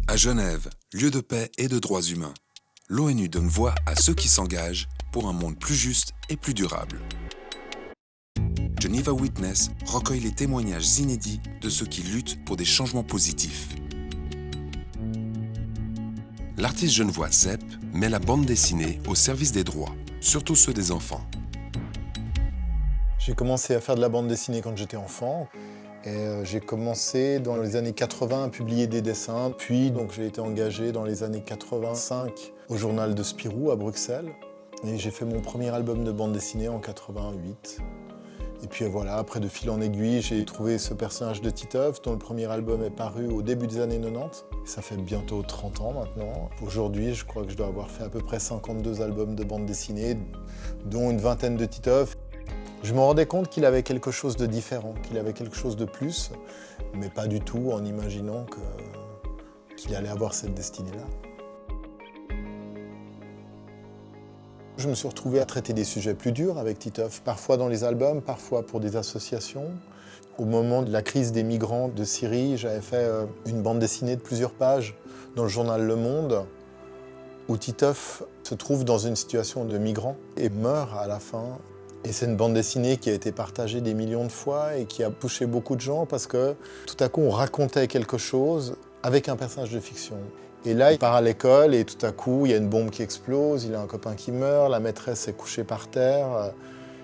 À Genève, lieu de paix et de droits humains, l'ONU donne voix à ceux qui s'engagent pour un monde plus juste et plus durable. Geneva Witness recueille les témoignages inédits de ceux qui luttent pour des changements positifs. L'artiste genevois Zepp met la bande dessinée au service des droits, surtout ceux des enfants. J'ai commencé à faire de la bande dessinée quand j'étais enfant. J'ai commencé dans les années 80 à publier des dessins. Puis j'ai été engagé dans les années 85 au journal de Spirou à Bruxelles. Et j'ai fait mon premier album de bande dessinée en 88. Et puis voilà, après de fil en aiguille, j'ai trouvé ce personnage de Titeuf dont le premier album est paru au début des années 90. Et ça fait bientôt 30 ans maintenant. Aujourd'hui, je crois que je dois avoir fait à peu près 52 albums de bande dessinée, dont une vingtaine de Titeuf. Je me rendais compte qu'il avait quelque chose de différent, qu'il avait quelque chose de plus, mais pas du tout en imaginant qu'il allait avoir cette destinée-là. Je me suis retrouvé à traiter des sujets plus durs avec Titeuf, parfois dans les albums, parfois pour des associations. Au moment de la crise des migrants de Syrie, j'avais fait une bande dessinée de plusieurs pages dans le journal Le Monde, où Titeuf se trouve dans une situation de migrant et meurt à la fin. Et c'est une bande dessinée qui a été partagée des millions de fois et qui a touché beaucoup de gens parce que tout à coup on racontait quelque chose avec un personnage de fiction. Et là il part à l'école et tout à coup il y a une bombe qui explose, il a un copain qui meurt, la maîtresse est couchée par terre.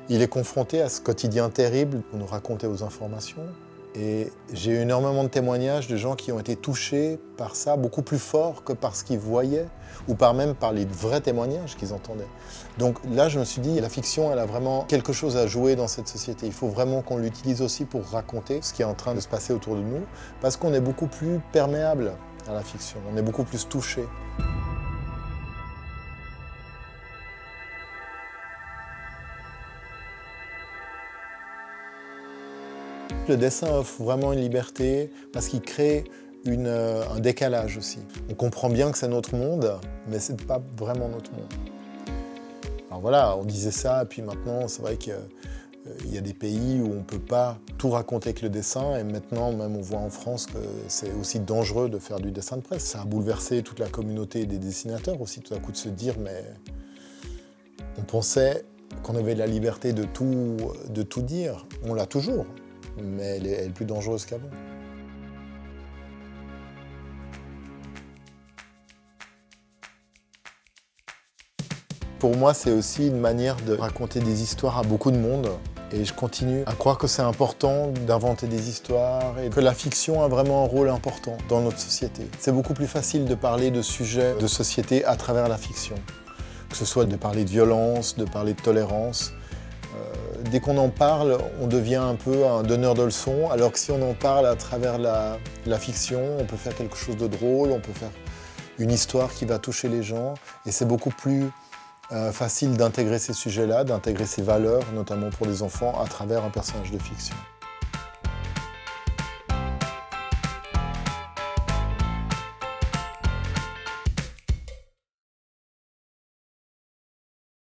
Il est confronté à ce quotidien terrible qu'on nous racontait aux informations. Et j'ai eu énormément de témoignages de gens qui ont été touchés par ça, beaucoup plus fort que par ce qu'ils voyaient, ou même par les vrais témoignages qu'ils entendaient. Donc là, je me suis dit, la fiction, elle a vraiment quelque chose à jouer dans cette société. Il faut vraiment qu'on l'utilise aussi pour raconter ce qui est en train de se passer autour de nous, parce qu'on est beaucoup plus perméable à la fiction, on est beaucoup plus touché. Le dessin offre vraiment une liberté parce qu'il crée un décalage aussi. On comprend bien que c'est notre monde, mais ce n'est pas vraiment notre monde. Alors voilà, on disait ça, et puis maintenant, c'est vrai qu'il y a des pays où on ne peut pas tout raconter avec le dessin, et maintenant, même on voit en France que c'est aussi dangereux de faire du dessin de presse. Ça a bouleversé toute la communauté des dessinateurs aussi, tout à coup de se dire, mais on pensait qu'on avait la liberté de tout dire. On l'a toujours. Mais elle est plus dangereuse qu'avant. Pour moi, c'est aussi une manière de raconter des histoires à beaucoup de monde. Et je continue à croire que c'est important d'inventer des histoires et que la fiction a vraiment un rôle important dans notre société. C'est beaucoup plus facile de parler de sujets de société à travers la fiction. Que ce soit de parler de violence, de parler de tolérance. Dès qu'on en parle, on devient un peu un donneur de leçons, alors que si on en parle à travers la fiction, on peut faire quelque chose de drôle, on peut faire une histoire qui va toucher les gens, et c'est beaucoup plus facile d'intégrer ces sujets-là, d'intégrer ces valeurs, notamment pour les enfants, à travers un personnage de fiction.